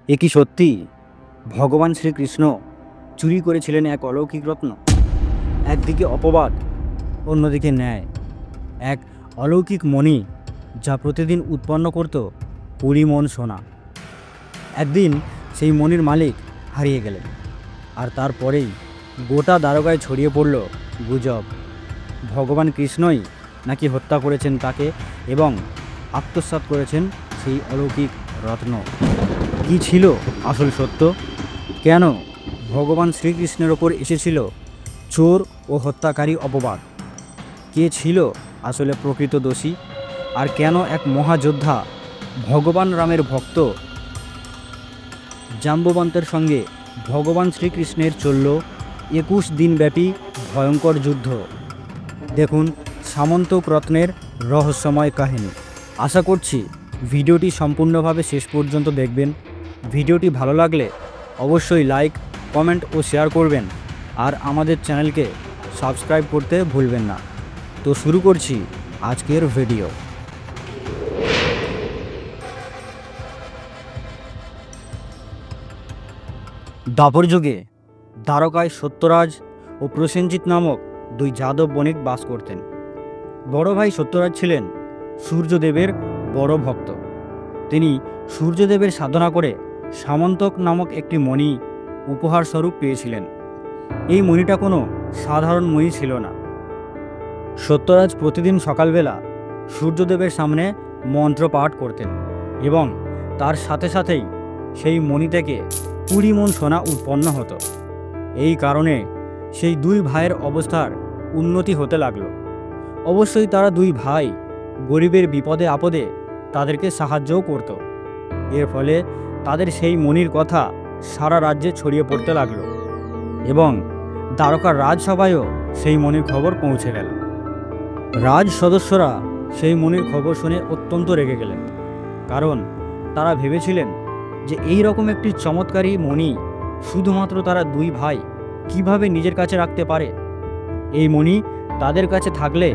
এ কি সত্যি ভগবান শ্রীকৃষ্ণ চুরি করেছিলেন এক অলৌকিক রত্ন? একদিকে অপবাদ, অন্যদিকে ন্যায়। এক অলৌকিক মণি যা প্রতিদিন উৎপন্ন করত পরিমণ সোনা। একদিন সেই মণির মালিক হারিয়ে গেলেন, আর তারপরেই গোটা দ্বারকায় ছড়িয়ে পড়ল গুজব ভগবান কৃষ্ণই নাকি হত্যা করেছেন তাকে এবং আত্মসাৎ করেছেন সেই অলৌকিক রত্ন। কি ছিল আসল সত্য? কেন ভগবান শ্রীকৃষ্ণের ওপর এসেছিল চোর ও হত্যাকারী অপবাদ? কে ছিল আসলে প্রকৃত দোষী? আর কেন এক মহাযোদ্ধা ভগবান রামের ভক্ত জাম্ববন্তের সঙ্গে ভগবান শ্রীকৃষ্ণের চলল 21 দিনব্যাপী ভয়ঙ্কর যুদ্ধ? দেখুন সামন্তক রত্নের রহস্যময় কাহিনী। আশা করছি ভিডিওটি সম্পূর্ণভাবে শেষ পর্যন্ত দেখবেন। ভিডিওটি ভালো লাগলে অবশ্যই লাইক, কমেন্ট ও শেয়ার করবেন, আর আমাদের চ্যানেলকে সাবস্ক্রাইব করতে ভুলবেন না। তো শুরু করছি আজকের ভিডিও। দ্বাপর যুগে দ্বারকায় সত্যরাজ ও প্রসেনজিৎ নামক দুই যাদব বণিক বাস করতেন। বড় ভাই সত্যরাজ ছিলেন সূর্যদেবের বড় ভক্ত। তিনি সূর্যদেবের সাধনা করে সামন্তক নামক একটি মণি উপহার স্বরূপ পেয়েছিলেন। এই মণিটা কোনো সাধারণ মণি ছিল না। সত্যরাজ প্রতিদিন সকালবেলা সূর্যদেবের সামনে মন্ত্র পাঠ করতেন এবং তার সাথে সাথেই সেই মণি থেকে 20 মণ সোনা উৎপন্ন হতো। এই কারণে সেই দুই ভাইয়ের অবস্থার উন্নতি হতে লাগলো। অবশ্যই তারা দুই ভাই গরিবের বিপদে আপদে তাদেরকে সাহায্যও করত। এর ফলে তাদের সেই মণির কথা সারা রাজ্যে ছড়িয়ে পড়তে লাগলো এবং দ্বারকার রাজসভায়ও সেই মণির খবর পৌঁছে গেল। রাজ সদস্যরা সেই মণির খবর শুনে অত্যন্ত রেগে গেলেন, কারণ তারা ভেবেছিলেন যে এই রকম একটি চমৎকারী মণি শুধুমাত্র তারা দুই ভাই কিভাবে নিজের কাছে রাখতে পারে। এই মণি তাদের কাছে থাকলে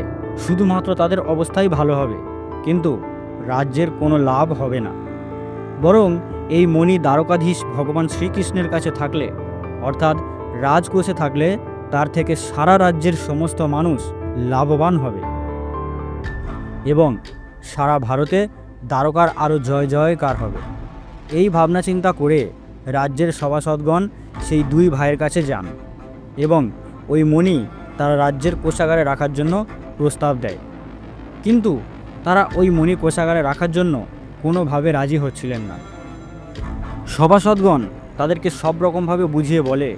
শুধুমাত্র তাদের অবস্থাই ভালো হবে, কিন্তু রাজ্যের কোনো লাভ হবে না। বরং এই মণি দ্বারকাধীশ ভগবান শ্রীকৃষ্ণের কাছে থাকলে, অর্থাৎ রাজকোষে থাকলে, তার থেকে সারা রাজ্যের সমস্ত মানুষ লাভবান হবে এবং সারা ভারতে দ্বারকার আরও জয় জয়কার হবে। এই ভাবনা চিন্তা করে রাজ্যের সভাসদগণ সেই দুই ভাইয়ের কাছে যান এবং ওই মণি তারা রাজ্যের কোষাগারে রাখার জন্য প্রস্তাব দেয়। কিন্তু তারা ওই মণি কোষাগারে রাখার জন্য কোনোভাবে রাজি হচ্ছিলেন না। সভাসদগণ তাদেরকে সব রকমভাবে বুঝিয়ে বলে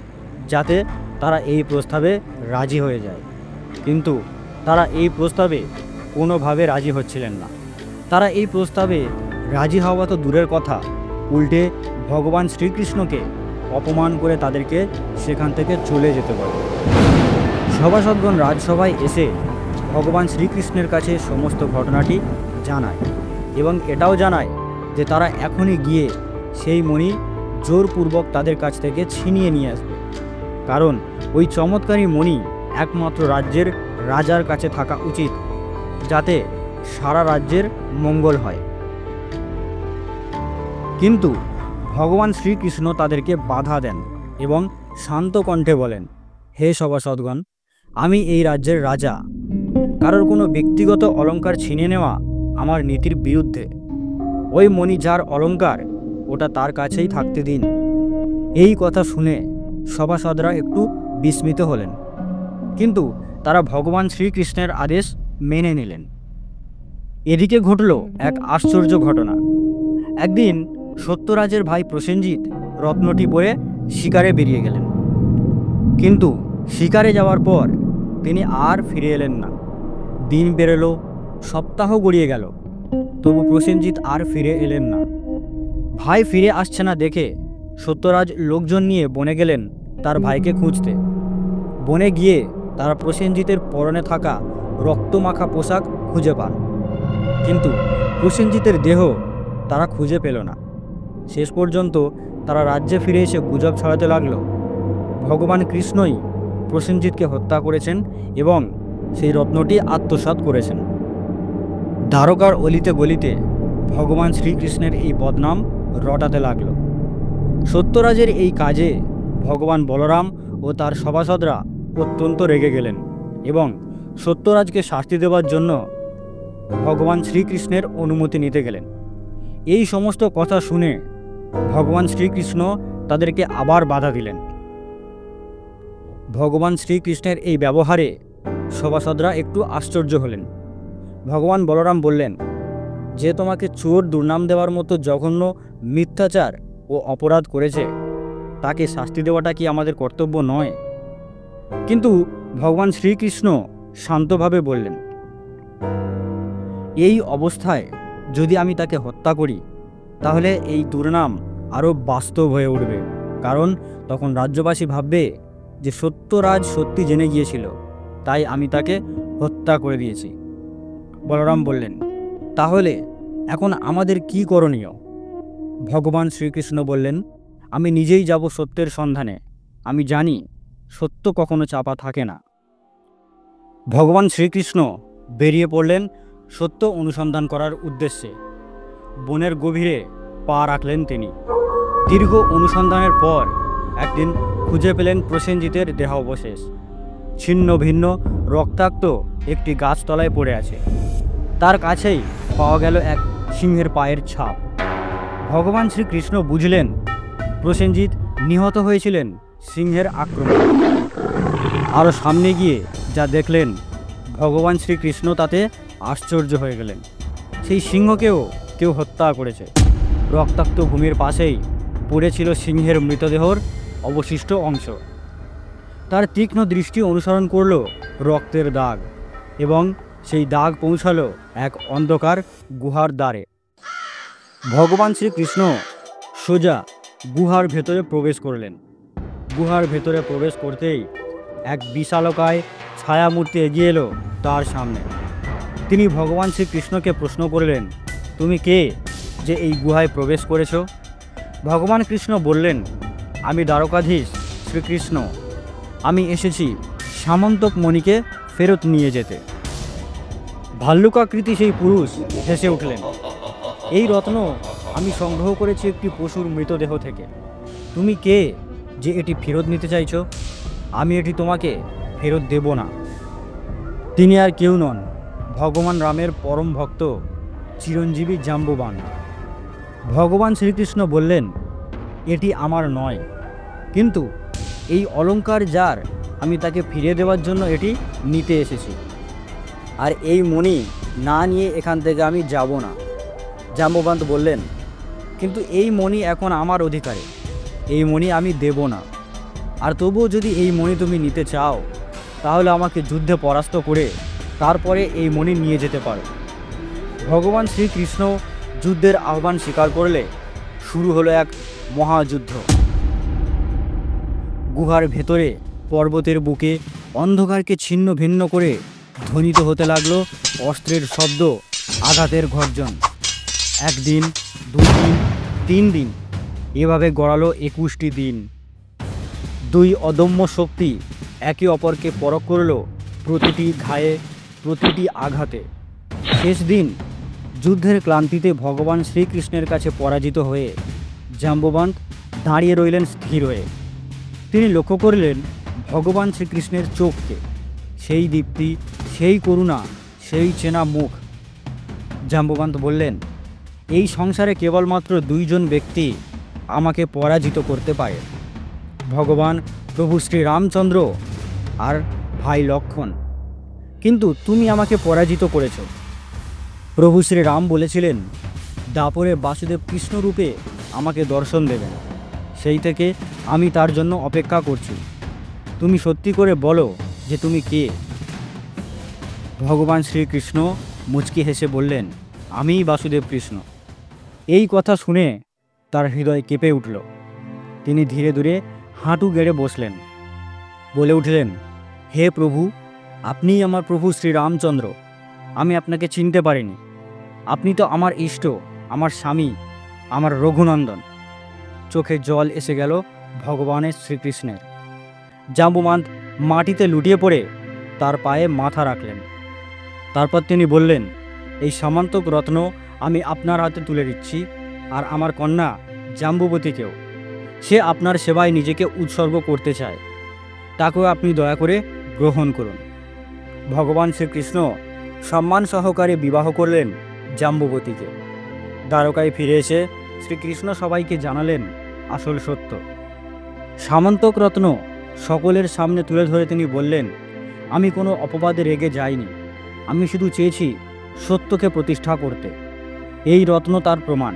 যাতে তারা এই প্রস্তাবে রাজি হয়ে যায়, কিন্তু তারা এই প্রস্তাবে কোনোভাবে রাজি হচ্ছিলেন না। তারা এই প্রস্তাবে রাজি হওয়া তো দূরের কথা, উল্টে ভগবান শ্রীকৃষ্ণকে অপমান করে তাদেরকে সেখান থেকে চলে যেতে বলে। সভাসদগণ রাজসভায় এসে ভগবান শ্রীকৃষ্ণের কাছে সমস্ত ঘটনাটি জানায় এবং এটাও জানায় যে তারা এখনই গিয়ে সেই মণি জোরপূর্বক তাদের কাছ থেকে ছিনিয়ে নিয়ে আসবে, কারণ ওই চমৎকারী মণি একমাত্র রাজ্যের রাজার কাছে থাকা উচিত, যাতে সারা রাজ্যের মঙ্গল হয়। কিন্তু ভগবান শ্রীকৃষ্ণ তাদেরকে বাধা দেন এবং শান্ত কণ্ঠে বলেন, হে সভাসদগণ, আমি এই রাজ্যের রাজা। কারোর কোনো ব্যক্তিগত অলংকার ছিনিয়ে নেওয়া আমার নীতির বিরুদ্ধে। ওই মণি যার অলংকার, ওটা তার কাছেই থাকতে দিন। এই কথা শুনে সভাসদরা একটু বিস্মিত হলেন, কিন্তু তারা ভগবান শ্রীকৃষ্ণের আদেশ মেনে নিলেন। এদিকে ঘটল এক আশ্চর্য ঘটনা। একদিন সত্যরাজের ভাই প্রসেনজিৎ রত্নটি পরে শিকারে বেরিয়ে গেলেন, কিন্তু শিকারে যাওয়ার পর তিনি আর ফিরে এলেন না। দিন বেরোলো, সপ্তাহ গড়িয়ে গেল, তবু প্রসেনজিৎ আর ফিরে এলেন না। ভাই ফিরে আসছে না দেখে সত্যরাজ লোকজন নিয়ে বনে গেলেন তার ভাইকে খুঁজতে। বনে গিয়ে তারা প্রসেনজিতের পরনে থাকা রক্তমাখা পোশাক খুঁজে পান, কিন্তু প্রসেনজিতের দেহ তারা খুঁজে পেল না। শেষ পর্যন্ত তারা রাজ্যে ফিরে এসে গুজব ছড়াতে লাগলো ভগবান কৃষ্ণই প্রসেনজিৎকে হত্যা করেছেন এবং সেই রত্নটি আত্মসাৎ করেছেন। দ্বারকার অলিতে গলিতে ভগবান শ্রীকৃষ্ণের এই বদনাম রটাতে লাগলো সত্যরাজের এই কাজে ভগবান বলরাম ও তার সভাসদরা অত্যন্ত রেগে গেলেন এবং সত্যরাজকে শাস্তি দেওয়ার জন্য ভগবান শ্রীকৃষ্ণের অনুমতি নিতে গেলেন। এই সমস্ত কথা শুনে ভগবান শ্রীকৃষ্ণ তাদেরকে আবার বাধা দিলেন। ভগবান শ্রীকৃষ্ণের এই ব্যবহারে সভাসদরা একটু আশ্চর্য হলেন। ভগবান বলরাম বললেন, যে তোমাকে চোর দুর্নাম দেওয়ার মতো জঘন্য মিথ্যাচার ও অপরাধ করেছে তাকে শাস্তি দেওয়াটা কি আমাদের কর্তব্য নয়? কিন্তু ভগবান শ্রীকৃষ্ণ শান্তভাবে বললেন, এই অবস্থায় যদি আমি তাকে হত্যা করি তাহলে এই দুর্নাম আরও বাস্তব হয়ে উঠবে, কারণ তখন রাজ্যবাসী ভাববে যে সত্যরাজ সত্যি জেনে গিয়েছিল, তাই আমি তাকে হত্যা করে দিয়েছি। বলরাম বললেন, তাহলে এখন আমাদের কি করণীয়? ভগবান শ্রীকৃষ্ণ বললেন, আমি নিজেই যাব সত্যের সন্ধানে। আমি জানি সত্য কখনো চাপা থাকে না। ভগবান শ্রীকৃষ্ণ বেরিয়ে পড়লেন সত্য অনুসন্ধান করার উদ্দেশ্যে। বনের গভীরে পা রাখলেন তিনি। দীর্ঘ অনুসন্ধানের পর একদিন খুঁজে পেলেন প্রসেনজিতের দেহাবশেষ। ছিন্ন ভিন্ন রক্তাক্ত একটি গাছতলায় পড়ে আছে। তার কাছেই পাওয়া গেল এক সিংহের পায়ের ছাপ। ভগবান শ্রীকৃষ্ণ বুঝলেন প্রসেনজিৎ নিহত হয়েছিলেন সিংহের আক্রমণে। আরও সামনে গিয়ে যা দেখলেন, ভগবান শ্রীকৃষ্ণ তাতে আশ্চর্য হয়ে গেলেন। সেই সিংহকেও কেউ হত্যা করেছে। রক্তাক্ত ভূমির পাশেই পড়েছিল সিংহের মৃতদেহর অবশিষ্ট অংশ। তার তীক্ষ্ণ দৃষ্টি অনুসরণ করল রক্তের দাগ, এবং সেই দাগ পৌঁছালো এক অন্ধকার গুহার দ্বারে। ভগবান শ্রীকৃষ্ণ সোজা গুহার ভেতরে প্রবেশ করলেন। গুহার ভেতরে প্রবেশ করতেই এক বিশালকায় ছায়ামূর্তি এগিয়ে এলো তার সামনে। তিনি ভগবান শ্রীকৃষ্ণকে প্রশ্ন করলেন, তুমি কে যে এই গুহায় প্রবেশ করেছ? ভগবান কৃষ্ণ বললেন, আমি দ্বারকাধীশ শ্রীকৃষ্ণ। আমি এসেছি সামন্তক মণিকে ফেরত নিয়ে যেতে। ভাল্লুকাকৃতি সেই পুরুষ হেসে উঠলেন, এই রত্ন আমি সংগ্রহ করেছি একটি পশুর মৃতদেহ থেকে। তুমি কে যে এটি ফেরত নিতে চাইছ? আমি এটি তোমাকে ফেরত দেব না। তিনি আর কেউ নন, ভগবান রামের পরম ভক্ত চিরঞ্জীবী জাম্ববান। ভগবান শ্রীকৃষ্ণ বললেন, এটি আমার নয়, কিন্তু এই অলংকার যার, আমি তাকে ফিরিয়ে দেওয়ার জন্য এটি নিতে এসেছি। আর এই মণি না নিয়ে এখান থেকে আমি যাব না। জাম্ববান্ত বললেন, কিন্তু এই মণি এখন আমার অধিকারে, এই মণি আমি দেব না। আর তবুও যদি এই মণি তুমি নিতে চাও তাহলে আমাকে যুদ্ধে পরাস্ত করে তারপরে এই মণি নিয়ে যেতে পারো। ভগবান শ্রীকৃষ্ণ যুদ্ধের আহ্বান স্বীকার করলে শুরু হলো এক মহাযুদ্ধ। গুহার ভেতরে পর্বতের বুকে অন্ধকারকে ছিন্ন ভিন্ন করে ধ্বনিত হতে লাগলো অস্ত্রের শব্দ, আঘাতের গর্জন। একদিন, 2 দিন, 3 দিন, এভাবে গড়ালো 21টি দিন। দুই অদম্য শক্তি একে অপরকে পরখ করল প্রতিটি ঘায়ে, প্রতিটি আঘাতে। শেষ দিন যুদ্ধের ক্লান্তিতে ভগবান শ্রীকৃষ্ণের কাছে পরাজিত হয়ে জাম্ববান্ত দাঁড়িয়ে রইলেন স্থির হয়ে। তিনি লক্ষ্য করলেন ভগবান শ্রীকৃষ্ণের চোখকে, সেই দীপ্তি, সেই করুণা, সেই চেনা মুখ। জাম্ববান্ত বললেন, এই সংসারে কেবলমাত্র 2 জন ব্যক্তি আমাকে পরাজিত করতে পারে, ভগবান প্রভু শ্রী রামচন্দ্র আর ভাই লক্ষ্মণ। কিন্তু তুমি আমাকে পরাজিত করেছ। প্রভু শ্রী রাম বলেছিলেন দাপরে বাসুদেব কৃষ্ণরূপে আমাকে দর্শন দেবেন। সেই থেকে আমি তার জন্য অপেক্ষা করছি। তুমি সত্যি করে বলো যে তুমি কে? ভগবান শ্রীকৃষ্ণ মুচকি হেসে বললেন, আমিই বাসুদেব কৃষ্ণ। এই কথা শুনে তার হৃদয় কেঁপে উঠল। তিনি ধীরে ধীরে হাঁটু গেড়ে বসলেন। বলে উঠলেন, হে প্রভু, আপনিই আমার প্রভু শ্রী রামচন্দ্র। আমি আপনাকে চিনতে পারিনি। আপনি তো আমার ইষ্ট, আমার স্বামী, আমার রঘুনন্দন। চোখে জল এসে গেল ভগবানের শ্রীকৃষ্ণের। জাম্ববান্ত মাটিতে লুটিয়ে পড়ে তার পায়ে মাথা রাখলেন। তারপর তিনি বললেন, এই সামন্তক রত্ন আমি আপনার হাতে তুলে দিচ্ছি, আর আমার কন্যা জাম্বুবতীকেও। সে আপনার সেবায় নিজেকে উৎসর্গ করতে চায়, তাকেও আপনি দয়া করে গ্রহণ করুন। ভগবান শ্রীকৃষ্ণ সম্মান সহকারে বিবাহ করলেন জাম্বুবতীকে। দ্বারকায় ফিরে এসে শ্রীকৃষ্ণ সবাইকে জানালেন আসল সত্য। সামন্তক রত্ন সকলের সামনে তুলে ধরে তিনি বললেন, আমি কোনো অপবাদে রেগে যাইনি, আমি শুধু চেয়েছি সত্যকে প্রতিষ্ঠা করতে। এই রত্ন তার প্রমাণ,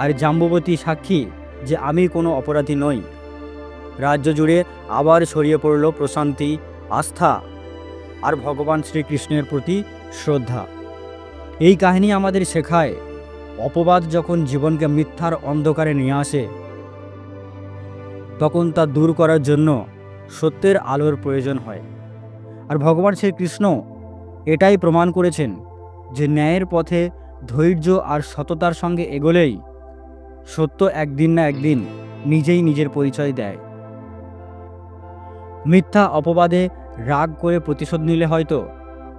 আর জাম্বুবতী সাক্ষী যে আমি কোনো অপরাধী নই। রাজ্য জুড়ে আবার ছড়িয়ে পড়ল প্রশান্তি, আস্থা আর ভগবান শ্রীকৃষ্ণের প্রতি শ্রদ্ধা। এই কাহিনী আমাদের শেখায়, অপবাদ যখন জীবনকে মিথ্যার অন্ধকারে নিয়ে আসে, তখন তা দূর করার জন্য সত্যের আলোর প্রয়োজন হয়। আর ভগবান শ্রীকৃষ্ণ এটাই প্রমাণ করেছেন যে ন্যায়ের পথে ধৈর্য আর সততার সঙ্গে এগোলেই সত্য একদিন না একদিন নিজেই নিজের পরিচয় দেয়। মিথ্যা অপবাদে রাগ করে প্রতিশোধ নিলে হয়তো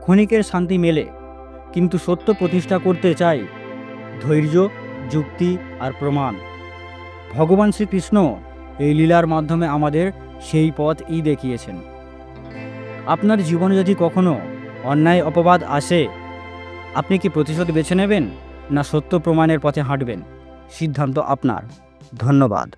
ক্ষণিকের শান্তি মেলে, কিন্তু সত্য প্রতিষ্ঠা করতে চাই ধৈর্য, যুক্তি আর প্রমাণ। ভগবান শ্রীকৃষ্ণ এই লীলার মাধ্যমে আমাদের সেই পথই দেখিয়েছেন। আপনার জীবনে যদি কখনো অন্যায় অপবাদ আসে, আপনি কি প্রতিশোধ বেছে নেবেন না সত্য প্রমাণের পথে হাঁটবেন? সিদ্ধান্ত আপনার। ধন্যবাদ।